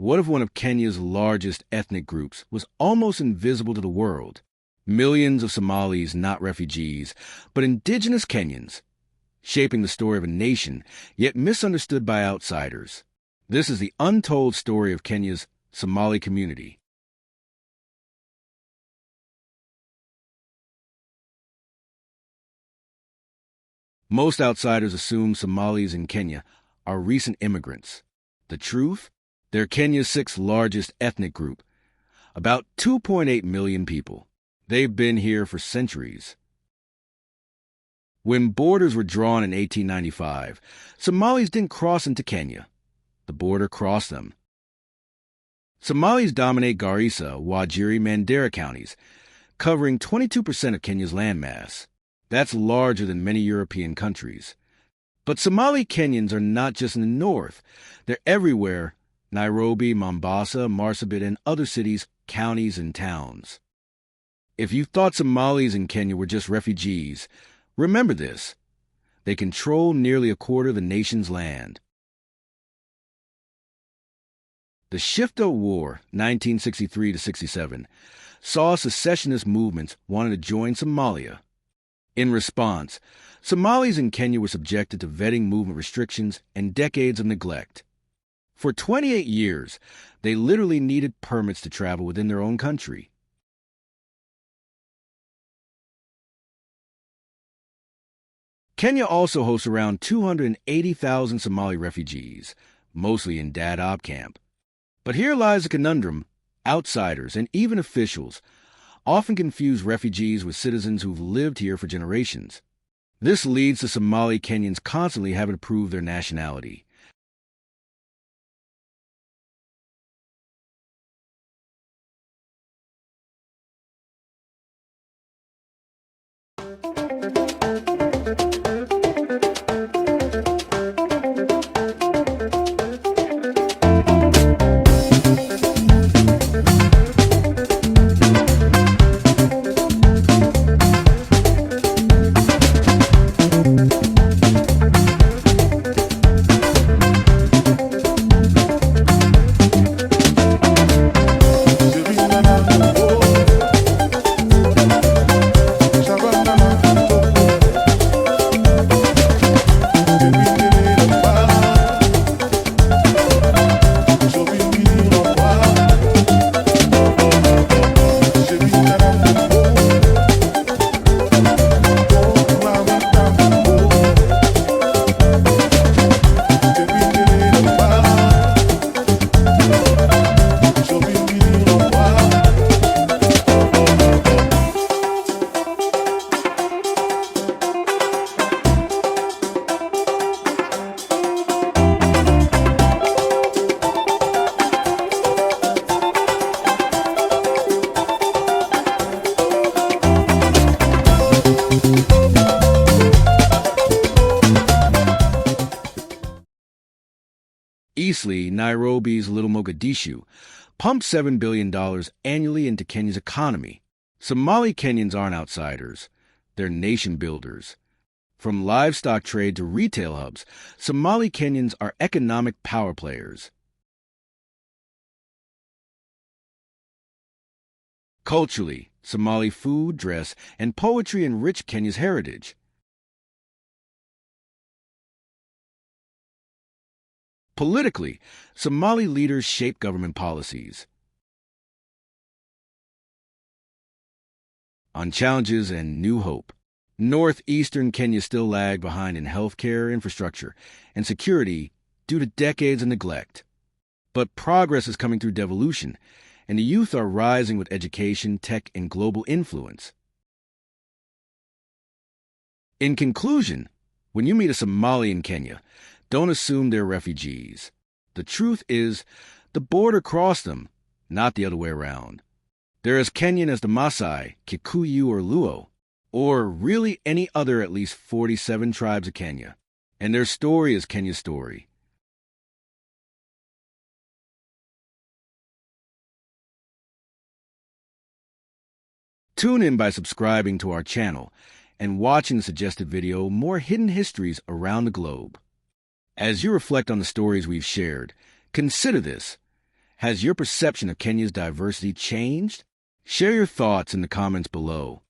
What if one of Kenya's largest ethnic groups was almost invisible to the world? Millions of Somalis, not refugees, but indigenous Kenyans, shaping the story of a nation, yet misunderstood by outsiders. This is the untold story of Kenya's Somali community. Most outsiders assume Somalis in Kenya are recent immigrants. The truth? They're Kenya's sixth largest ethnic group, about 2.8 million people. They've been here for centuries. When borders were drawn in 1895, Somalis didn't cross into Kenya. The border crossed them. Somalis dominate Garissa, Wajir, Mandera counties, covering 22% of Kenya's landmass. That's larger than many European countries. But Somali Kenyans are not just in the north. They're everywhere: Nairobi, Mombasa, Marsabit, and other cities, counties, and towns. If you thought Somalis in Kenya were just refugees, remember this: they control nearly a quarter of the nation's land. The Shifta War, 1963-67, saw secessionist movements wanting to join Somalia. In response, Somalis in Kenya were subjected to vetting movement restrictions and decades of neglect. For 28 years, they literally needed permits to travel within their own country. Kenya also hosts around 280,000 Somali refugees, mostly in Dadaab camp. But here lies a conundrum. Outsiders, and even officials, often confuse refugees with citizens who've lived here for generations. This leads to Somali Kenyans constantly having to prove their nationality. Eastleigh, Nairobi's little Mogadishu, pumps $7 billion annually into Kenya's economy. Somali Kenyans aren't outsiders. They're nation builders. From livestock trade to retail hubs, Somali Kenyans are economic power players. Culturally, Somali food, dress, and poetry enrich Kenya's heritage. Politically, Somali leaders shape government policies. On challenges and new hope, northeastern Kenya still lag behind in healthcare, infrastructure, and security due to decades of neglect. But progress is coming through devolution, and the youth are rising with education, tech, and global influence. In conclusion, when you meet a Somali in Kenya, don't assume they're refugees. The truth is, the border crossed them, not the other way around. They're as Kenyan as the Maasai, Kikuyu, or Luo, or really any other at least 47 tribes of Kenya. And their story is Kenya's story. Tune in by subscribing to our channel and watching the suggested video, More Hidden Histories Around the Globe. As you reflect on the stories we've shared, consider this: Has your perception of Kenya's diversity changed? Share your thoughts in the comments below.